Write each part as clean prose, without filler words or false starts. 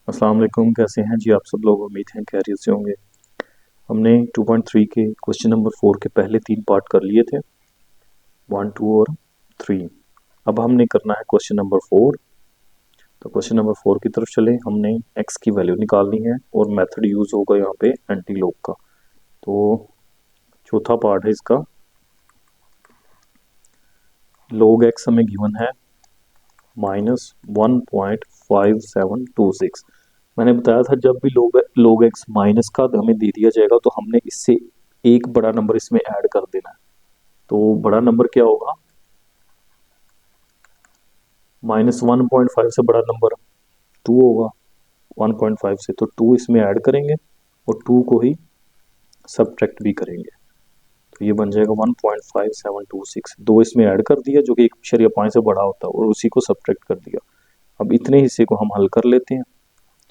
अस्सलाम वालेकुम, कैसे हैं जी आप सब लोग। उम्मीद है खैरियत से होंगे। हमने 2.3 के क्वेश्चन नंबर 4 के पहले 3 पार्ट कर लिए थे, 1, 2 और 3। अब हमने करना है क्वेश्चन नंबर 4। तो क्वेश्चन नंबर 4 की तरफ चले। हमने एक्स की वैल्यू निकालनी है और मेथड यूज होगा यहाँ पे एंटी लॉग का। तो चौथा पार्ट है इसका। log एक्स हमें गिवन है -1.5726। मैंने बताया था जब भी log एक्स माइनस का हमें दे दिया जाएगा तो हमने इससे एक बड़ा नंबर इसमें ऐड कर देना है। तो बड़ा नंबर क्या होगा? -1.5 से बड़ा नंबर 2 होगा 1.5 से, तो 2 इसमें ऐड करेंगे और 2 को ही सब्ट्रैक्ट भी करेंगे। तो ये बन जाएगा 1.5726। 2 इसमें ऐड कर दिया जो कि 1.5 से बड़ा होता है और उसी को सब्ट्रैक्ट कर दिया। अब इतने हिस्से को हम हल कर लेते हैं।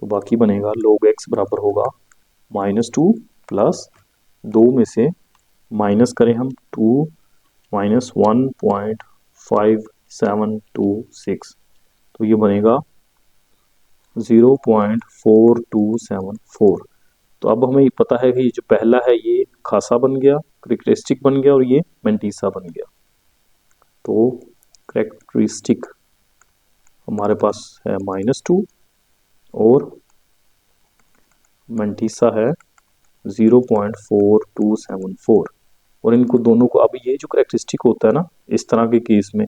तो बाकी बनेगा log x बराबर होगा -2 प्लस 2 में से माइनस करें हम 2 माइनस 1.5726, तो ये बनेगा 0.4274। तो अब हमें पता है कि जो पहला है ये खासा बन गया, करेक्टरिस्टिक बन गया, और ये मेंटीसा बन गया। तो करेक्टरिस्टिक हमारे पास है -2 और मेंटीसा है 0.4274। और इनको दोनों को, अब ये जो करेक्टरिस्टिक होता है ना इस तरह के केस में,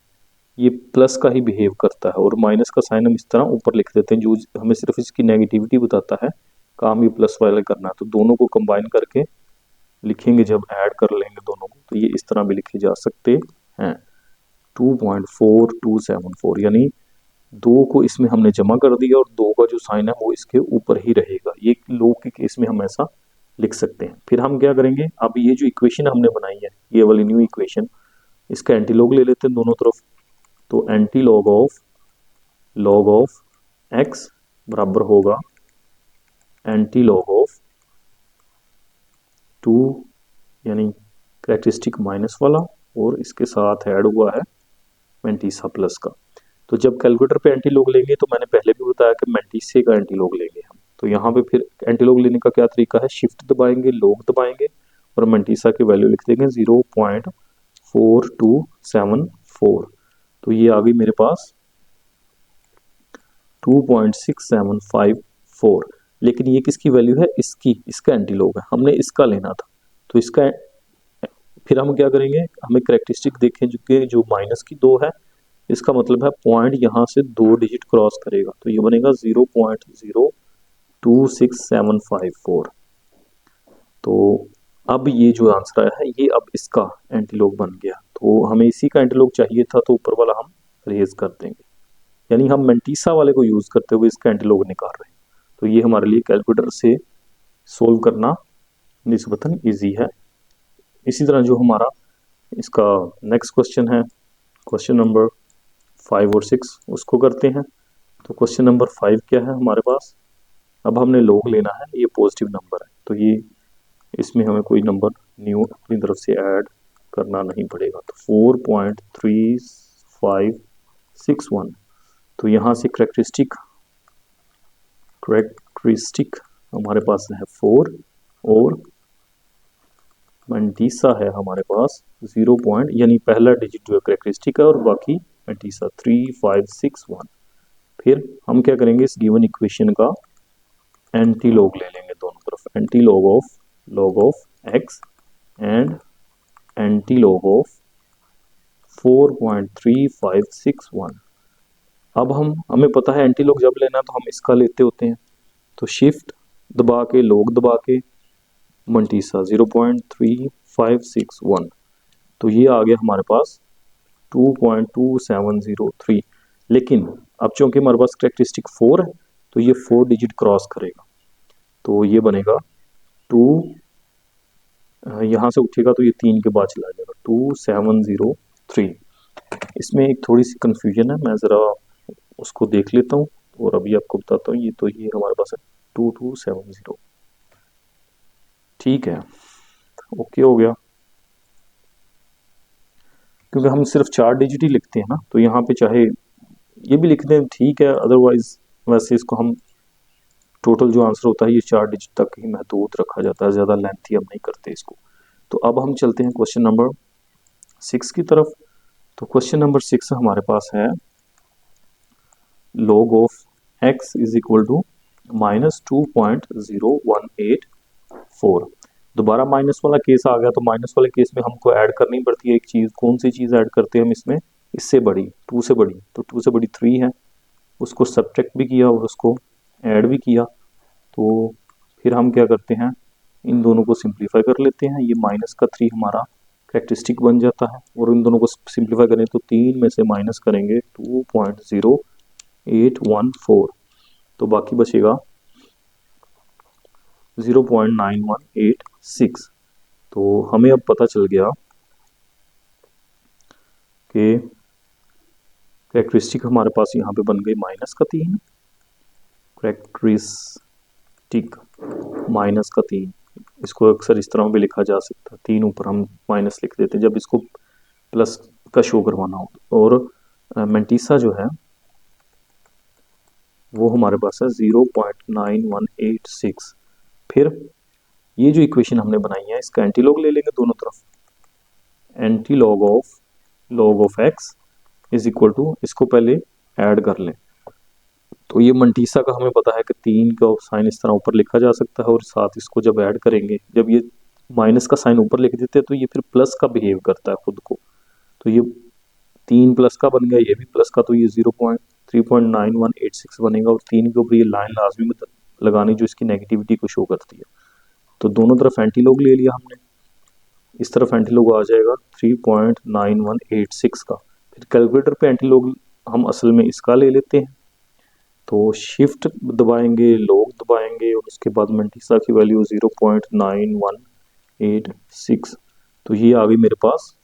ये प्लस का ही बिहेव करता है और माइनस का साइन हम इस तरह ऊपर लिख देते हैं जो हमें सिर्फ इसकी नेगेटिविटी बताता है। काम ये प्लस वाला करना है, तो दोनों को कंबाइन करके लिखेंगे, जब ऐड कर लेंगे दोनों को तो ये इस तरह भी लिखे जा सकते हैं। 2.4274 यानी 2 को इसमें हमने जमा कर दिया और 2 का जो साइन है वो इसके ऊपर ही रहेगा। ये log के केस में हम ऐसा लिख सकते हैं। फिर हम क्या करेंगे, अब ये जो इक्वेशन हमने बनाई है ये वाली न्यू इक्वेशन, इसका एंटी लॉग ले लेते हैं दोनों तरफ। तो एंटी लॉग ऑफ एक्स बराबर होगा एंटी लॉग ऑफ 2 यानी करेक्टरिस्टिक माइनस वाला, और इसके साथ ऐड हुआ है मेंटीसा प्लस का। तो जब कैलकुलेटर पे एंटी लॉग लेंगे तो मैंने पहले भी बताया कि मेंटीसे का एंटी लॉग लेंगे हम। तो यहाँ पे फिर एंटी लॉग लेने का क्या तरीका है, शिफ्ट दबाएंगे, लॉग दबाएंगे और मेंटीसा की वैल्यू लिख देंगे 0.4274। तो ये आ गई मेरे पास 2.6754। लेकिन ये किसकी वैल्यू है, इसका एंटी लॉग है, हमने इसका लेना था। तो इसका फिर हम क्या करेंगे, हमें करेक्टरिस्टिक देखें जो माइनस की 2 है, इसका मतलब है पॉइंट यहाँ से 2 डिजिट क्रॉस करेगा, तो ये बनेगा 0.026754। तो अब ये जो आंसर आया है ये अब इसका एंटीलॉग बन गया। तो हमें इसी का एंटीलॉग चाहिए था, तो ऊपर वाला हम रेज कर देंगे, यानी हम मेंटीसा वाले को यूज करते हुए इसका एंटीलॉग निकाल रहे हैं। तो ये हमारे लिए कैलकुलेटर से सोल्व करना निस्बतन ईजी है। इसी तरह जो हमारा इसका नेक्स्ट क्वेश्चन है, क्वेश्चन नंबर 5 और 6, उसको करते हैं। तो क्वेश्चन नंबर 5 क्या है हमारे पास, अब हमने लॉग लेना है, ये पॉजिटिव नंबर है तो ये इसमें हमें कोई नंबर न्यू अपनी तरफ से ऐड करना नहीं पड़ेगा। तो 4.3561, तो यहाँ से करेक्टरिस्टिक हमारे पास है 4 और मेंटीसा है हमारे पास 0 पॉइंट, यानी पहला डिजिट जो है करेक्टरिस्टिक है और बाकी मेंटीसा 3561। फिर हम क्या करेंगे, इस गिवन इक्वेशन का एंटी लॉग ले लेंगे दोनों तरफ, anti log of x and anti log of 4.3561। अब हमें पता है एंटी लॉग जब लेना तो हम इसका लेते होते हैं, तो शिफ्ट दबा के लॉग दबा के मल्टीसा 0.3561, तो ये आ गया हमारे पास 2.2703। लेकिन अब चूंकि हमारे पास करेक्टरिस्टिक 4 है तो ये 4 डिजिट क्रॉस करेगा, तो ये बनेगा 2, यहाँ से उठेगा तो ये 3 के बाद चला जाएगा 2703। इसमें एक थोड़ी सी कंफ्यूजन है, मैं ज़रा उसको देख लेता हूँ और अभी आपको बताता हूँ। ये हमारे पास है 2270, ठीक है, ओके हो गया। क्योंकि हम सिर्फ 4 डिजिट ही लिखते हैं ना, तो यहाँ पे चाहे ये भी लिख दें ठीक है, अदरवाइज वैसे इसको हम टोटल जो आंसर होता है ये 4 डिजिट तक ही महदूद रखा जाता है, ज़्यादा लेंथी हम नहीं करते इसको। तो अब हम चलते हैं क्वेश्चन नंबर 6 की तरफ। तो क्वेश्चन नंबर 6 हमारे पास है log of x is equal to -2.0184। दोबारा माइनस वाला केस आ गया, तो माइनस वाले केस में हमको ऐड करनी पड़ती है एक चीज़। कौन सी चीज़ ऐड करते हैं हम इसमें? इससे बड़ी, 2 से बड़ी। तो 2 से बड़ी 3 है, उसको सब्ट्रैक्ट भी किया और उसको ऐड भी किया। तो फिर हम क्या करते हैं, इन दोनों को सिंप्लीफाई कर लेते हैं। ये माइनस का 3 हमारा कैरेक्टरिस्टिक बन जाता है, और इन दोनों को सिंप्लीफाई करें तो 3 में से माइनस करेंगे 2.0814, तो बाकी बचेगा 0.9186। तो हमें अब पता चल गया कि कैरेक्टरिस्टिक हमारे पास यहाँ पे बन गई माइनस का 3, कैरेक्टरिस्टिक माइनस का 3। इसको अक्सर इस तरह भी लिखा जा सकता है, 3 ऊपर हम माइनस लिख देते हैं जब इसको प्लस का शो करवाना हो। और मेंटीसा जो है वो हमारे पास है 0.9186। फिर ये जो इक्वेशन हमने बनाई है इसका एंटीलॉग ले लेंगे दोनों तरफ। Antilog of x is equal to, इसको पहले ऐड कर लें। तो ये मंटीसा का हमें पता है कि 3 का साइन इस तरह ऊपर लिखा जा सकता है, और साथ इसको जब ऐड करेंगे, जब ये माइनस का साइन ऊपर लिख देते हैं तो ये फिर प्लस का बिहेव करता है खुद को। तो ये 3 प्लस का बन गया, ये भी प्लस का, तो ये 3.9186 बनेगा। और 3 के ऊपर ये लाइन लाजमी लगानी जो इसकी नेगेटिविटी को शो करती है। तो दोनों तरफ एंटीलॉग ले लिया हमने, इस तरफ एंटीलॉग आ जाएगा 3.9186 का। फिर कैलकुलेटर पे एंटीलॉग हम असल में इसका ले लेते हैं, तो शिफ्ट दबाएंगे, लॉग दबाएंगे, और उसके बाद मंटीसा की वैल्यू 0.9186। तो ये आ गई मेरे पास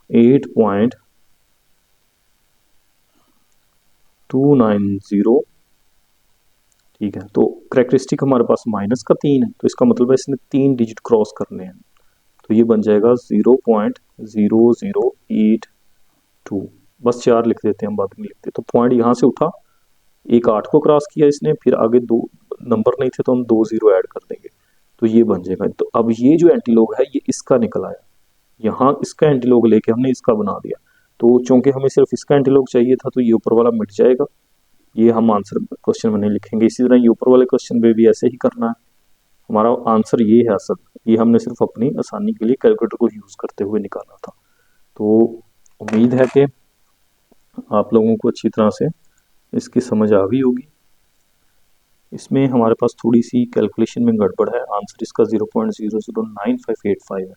8.290। ठीक है, तो करेक्टरिस्टिक हमारे पास माइनस का 3 है, तो इसका मतलब है इसने 3 डिजिट क्रॉस करने हैं। तो ये बन जाएगा 0.0082। बस 4 लिख देते हैं, हम बाद में लिखते हैं। तो पॉइंट यहाँ से उठा, एक 8 को क्रॉस किया इसने, फिर आगे 2 नंबर नहीं थे तो हम 2 0 ऐड कर देंगे, तो ये बन जाएगा। तो अब ये जो एंटीलॉग है ये इसका निकल आया, यहाँ इसका एंटीलॉग लेके हमने इसका बना दिया। तो चूंकि हमें सिर्फ इसका एंटीलॉग चाहिए था तो ये ऊपर वाला मिट जाएगा, ये हम आंसर क्वेश्चन में नहीं लिखेंगे। इसी तरह ये ऊपर वाले क्वेश्चन में भी ऐसे ही करना है। हमारा आंसर ये है असल, ये हमने सिर्फ अपनी आसानी के लिए कैलकुलेटर को यूज़ करते हुए निकाला था। तो उम्मीद है कि आप लोगों को अच्छी तरह से इसकी समझ आ गई होगी। इसमें हमारे पास थोड़ी सी कैलकुलेशन में गड़बड़ है, आंसर इसका 0.009585 है।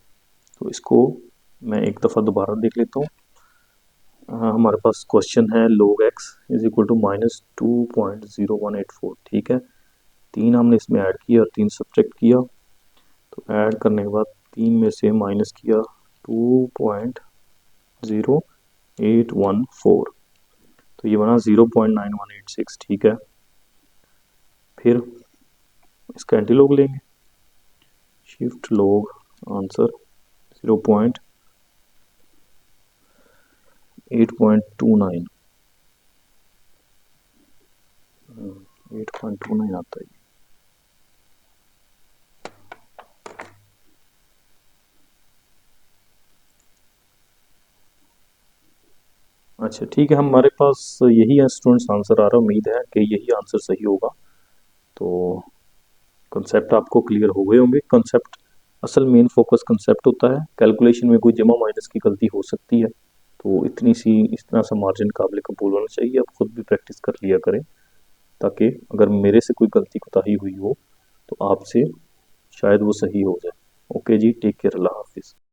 तो इसको मैं एक दफ़ा दोबारा देख लेता हूँ। हमारे पास क्वेश्चन है log x is equal to -2.0184। ठीक है, 3 हमने इसमें ऐड किया और 3 सब्ट्रैक्ट किया। तो ऐड करने के बाद 3 में से माइनस किया 2.0814, तो ये बना 0.9186। ठीक है, फिर इसका एंटीलॉग लेंगे, शिफ्ट लॉग आंसर 0.829 8.29 आता है। अच्छा ठीक है, हमारे पास यही है स्टूडेंट्स आंसर आ रहा है। उम्मीद है कि यही आंसर सही होगा। तो कंसेप्ट आपको क्लियर हो गए होंगे। कंसेप्ट असल मेन फोकस कंसेप्ट होता है, कैलकुलेशन में कोई जमा माइनस की गलती हो सकती है, तो इस तरह सा मार्जिन काबिल कबूल होना चाहिए। आप खुद भी प्रैक्टिस कर लिया करें, ताकि अगर मेरे से कोई गलती कोताही हुई हो तो आपसे शायद वो सही हो जाए। ओके जी, टेक केयर, अल्लाह हाफिज़।